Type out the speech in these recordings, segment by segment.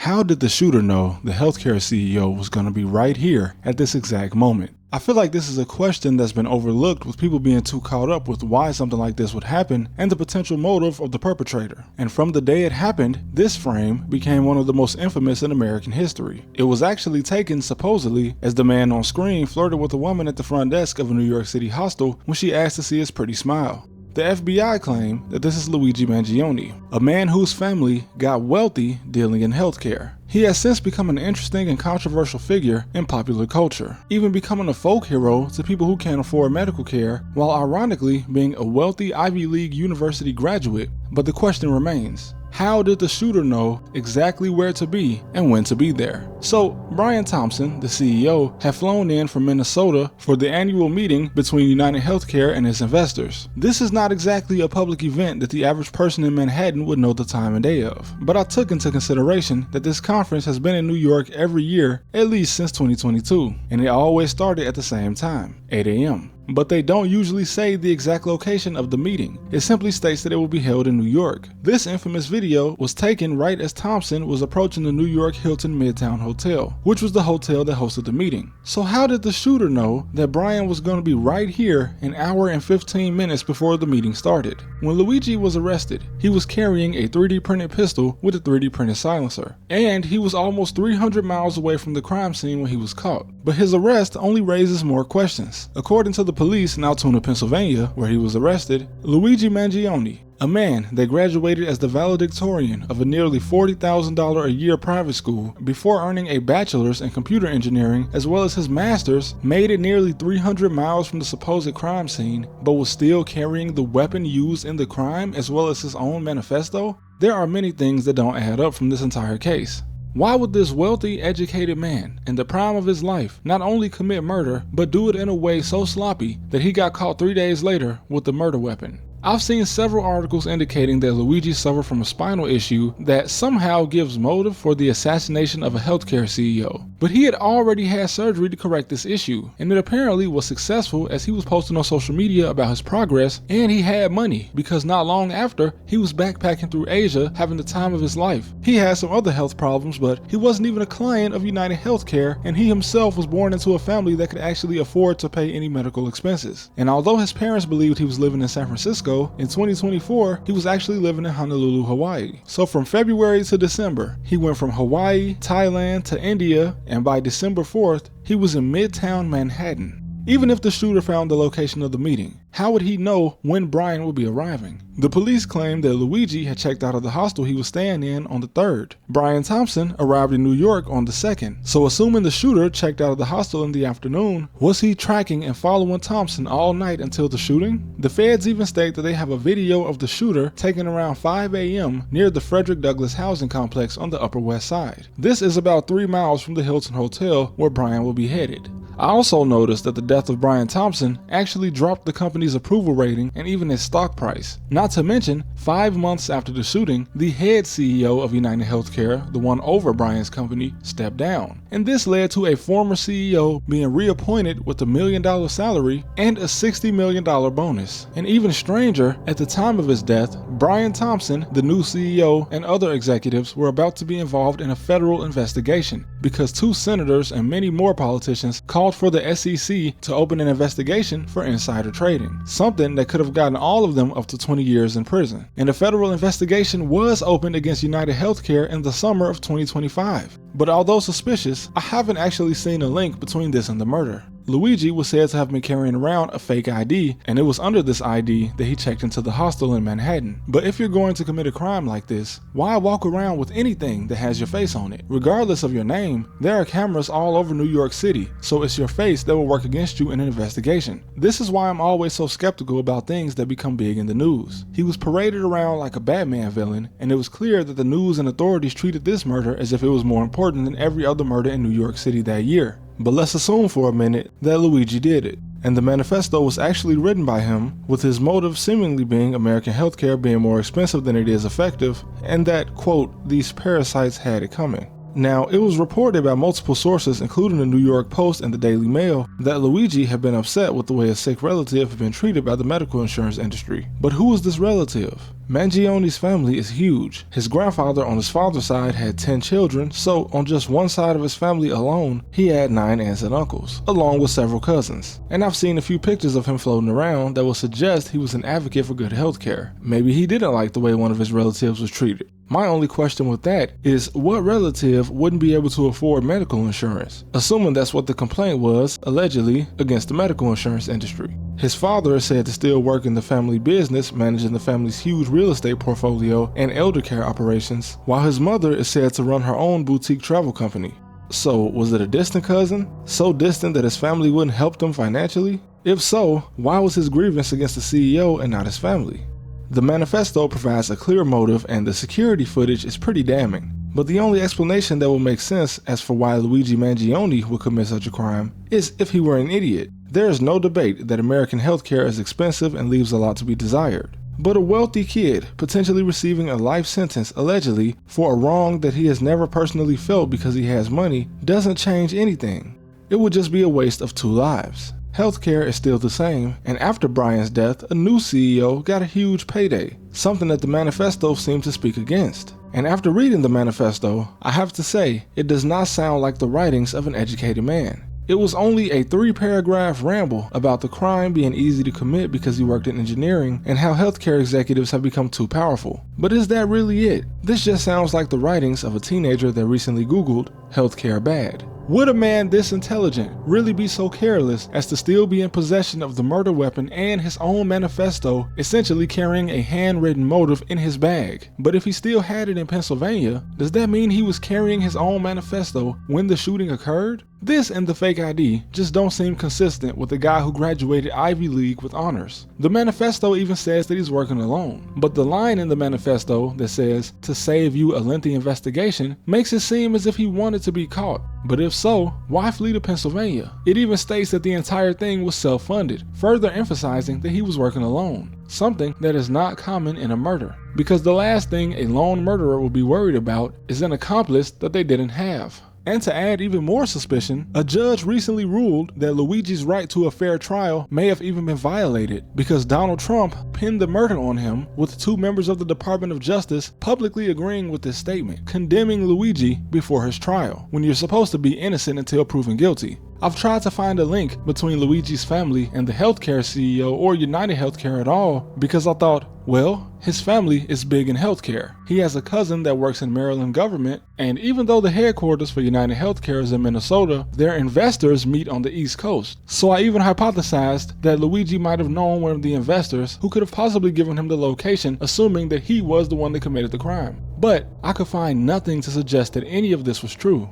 How did the shooter know the healthcare CEO was going to be right here at this exact moment? I feel like this is a question that's been overlooked, with people being too caught up with why something like this would happen and the potential motive of the perpetrator. And from the day it happened, this frame became one of the most infamous in American history. It was actually taken, supposedly, as the man on screen flirted with a woman at the front desk of a New York City hostel when she asked to see his pretty smile. The FBI claimed that this is Luigi Mangione, a man whose family got wealthy dealing in healthcare. He has since become an interesting and controversial figure in popular culture, even becoming a folk hero to people who can't afford medical care, while ironically being a wealthy Ivy League university graduate. But the question remains, how did the shooter know exactly where to be and when to be there? So, Brian Thompson, the CEO, had flown in from Minnesota for the annual meeting between United Healthcare and its investors. This is not exactly a public event that the average person in Manhattan would know the time and day of, but I took into consideration that this conference has been in New York every year, at least since 2022, and it always started at the same time, 8 a.m. But they don't usually say the exact location of the meeting. It simply states that it will be held in New York. This infamous video was taken right as Thompson was approaching the New York Hilton Midtown Hotel, which was the hotel that hosted the meeting. So how did the shooter know that Brian was going to be right here an hour and 15 minutes before the meeting started? When Luigi was arrested, he was carrying a 3D printed pistol with a 3D printed silencer, and he was almost 300 miles away from the crime scene when he was caught. But his arrest only raises more questions. According to the police in Altoona, Pennsylvania, where he was arrested, Luigi Mangione, a man that graduated as the valedictorian of a nearly $40,000 a year private school before earning a bachelor's in computer engineering as well as his master's, made it nearly 300 miles from the supposed crime scene, but was still carrying the weapon used in the crime as well as his own manifesto? There are many things that don't add up from this entire case. Why would this wealthy, educated man, in the prime of his life, not only commit murder, but do it in a way so sloppy that he got caught 3 days later with the murder weapon? I've seen several articles indicating that Luigi suffered from a spinal issue that somehow gives motive for the assassination of a healthcare CEO. But he had already had surgery to correct this issue, and it apparently was successful as he was posting on social media about his progress, and he had money because not long after, he was backpacking through Asia having the time of his life. He had some other health problems, but he wasn't even a client of United Healthcare, and he himself was born into a family that could actually afford to pay any medical expenses. And although his parents believed he was living in San Francisco, in 2024, he was actually living in Honolulu, Hawaii. So from February to December, he went from Hawaii, Thailand to India, and by December 4th, he was in Midtown Manhattan. Even if the shooter found the location of the meeting, how would he know when Brian would be arriving? The police claimed that Luigi had checked out of the hostel he was staying in on the 3rd. Brian Thompson arrived in New York on the 2nd. So assuming the shooter checked out of the hostel in the afternoon, was he tracking and following Thompson all night until the shooting? The feds even state that they have a video of the shooter taken around 5 a.m. near the Frederick Douglass housing complex on the Upper West Side. This is about 3 miles from the Hilton Hotel where Brian will be headed. I also noticed that the death of Brian Thompson actually dropped the company's approval rating and even its stock price. Not to mention, 5 months after the shooting, the head CEO of United Healthcare, the one over Brian's company, stepped down. And this led to a former CEO being reappointed with $1 million salary and a $60 million bonus. And even stranger, at the time of his death, Brian Thompson, the new CEO, and other executives were about to be involved in a federal investigation because 2 senators and many more politicians called for the SEC to open an investigation for insider trading, something that could have gotten all of them up to 20 years in prison. And a federal investigation was opened against United Healthcare in the summer of 2025. But although suspicious, I haven't actually seen a link between this and the murder. Luigi was said to have been carrying around a fake ID, and it was under this ID that he checked into the hostel in Manhattan. But if you're going to commit a crime like this, why walk around with anything that has your face on it? Regardless of your name, there are cameras all over New York City, so it's your face that will work against you in an investigation. This is why I'm always so skeptical about things that become big in the news. He was paraded around like a Batman villain, and it was clear that the news and authorities treated this murder as if it was more important than every other murder in New York City that year. But let's assume for a minute that Luigi did it, and the manifesto was actually written by him, with his motive seemingly being American healthcare being more expensive than it is effective, and that, quote, these parasites had it coming. Now, it was reported by multiple sources, including the New York Post and the Daily Mail, that Luigi had been upset with the way a sick relative had been treated by the medical insurance industry. But who was this relative? Mangione's family is huge. His grandfather on his father's side had 10 children, so on just one side of his family alone, he had 9 aunts and uncles, along with several cousins. And I've seen a few pictures of him floating around that will suggest he was an advocate for good healthcare. Maybe he didn't like the way one of his relatives was treated. My only question with that is, what relative wouldn't be able to afford medical insurance? Assuming that's what the complaint was, allegedly, against the medical insurance industry. His father is said to still work in the family business, managing the family's huge real estate portfolio and elder care operations, while his mother is said to run her own boutique travel company. So, was it a distant cousin? So distant that his family wouldn't help them financially? If so, why was his grievance against the CEO and not his family? The manifesto provides a clear motive and the security footage is pretty damning. But the only explanation that will make sense as for why Luigi Mangione would commit such a crime is if he were an idiot. There is no debate that American healthcare is expensive and leaves a lot to be desired. But a wealthy kid potentially receiving a life sentence allegedly for a wrong that he has never personally felt because he has money doesn't change anything. It would just be a waste of 2 lives. Healthcare is still the same, and after Brian's death, a new CEO got a huge payday, something that the manifesto seemed to speak against. And after reading the manifesto, I have to say, it does not sound like the writings of an educated man. It was only a 3-paragraph ramble about the crime being easy to commit because he worked in engineering and how healthcare executives have become too powerful. But is that really it? This just sounds like the writings of a teenager that recently Googled healthcare bad. Would a man this intelligent really be so careless as to still be in possession of the murder weapon and his own manifesto, essentially carrying a handwritten motive in his bag? But if he still had it in Pennsylvania, does that mean he was carrying his own manifesto when the shooting occurred? This and the fake ID just don't seem consistent with a guy who graduated Ivy League with honors. The manifesto even says that he's working alone, but the line in the manifesto that says, "to save you a lengthy investigation," makes it seem as if he wanted to be caught. But if so, why flee to Pennsylvania? It even states that the entire thing was self-funded, further emphasizing that he was working alone, something that is not common in a murder. Because the last thing a lone murderer will be worried about is an accomplice that they didn't have. And to add even more suspicion, a judge recently ruled that Luigi's right to a fair trial may have even been violated because Donald Trump pinned the murder on him, with 2 members of the Department of Justice publicly agreeing with this statement, condemning Luigi before his trial, when you're supposed to be innocent until proven guilty. I've tried to find a link between Luigi's family and the healthcare CEO or United Healthcare at all because I thought, well, his family is big in healthcare. He has a cousin that works in Maryland government, and even though the headquarters for United Healthcare is in Minnesota, their investors meet on the East Coast. So I even hypothesized that Luigi might have known one of the investors who could have possibly given him the location, assuming that he was the one that committed the crime. But I could find nothing to suggest that any of this was true.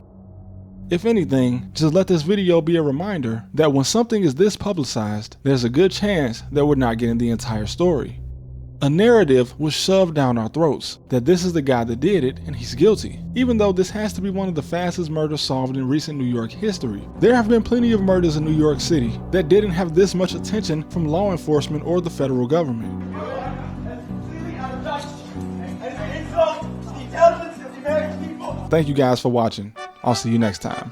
If anything, just let this video be a reminder that when something is this publicized, there's a good chance that we're not getting the entire story. A narrative was shoved down our throats that this is the guy that did it and he's guilty, even though this has to be one of the fastest murders solved in recent New York history. There have been plenty of murders in New York City that didn't have this much attention from law enforcement or the federal government. Thank you guys for watching. I'll see you next time.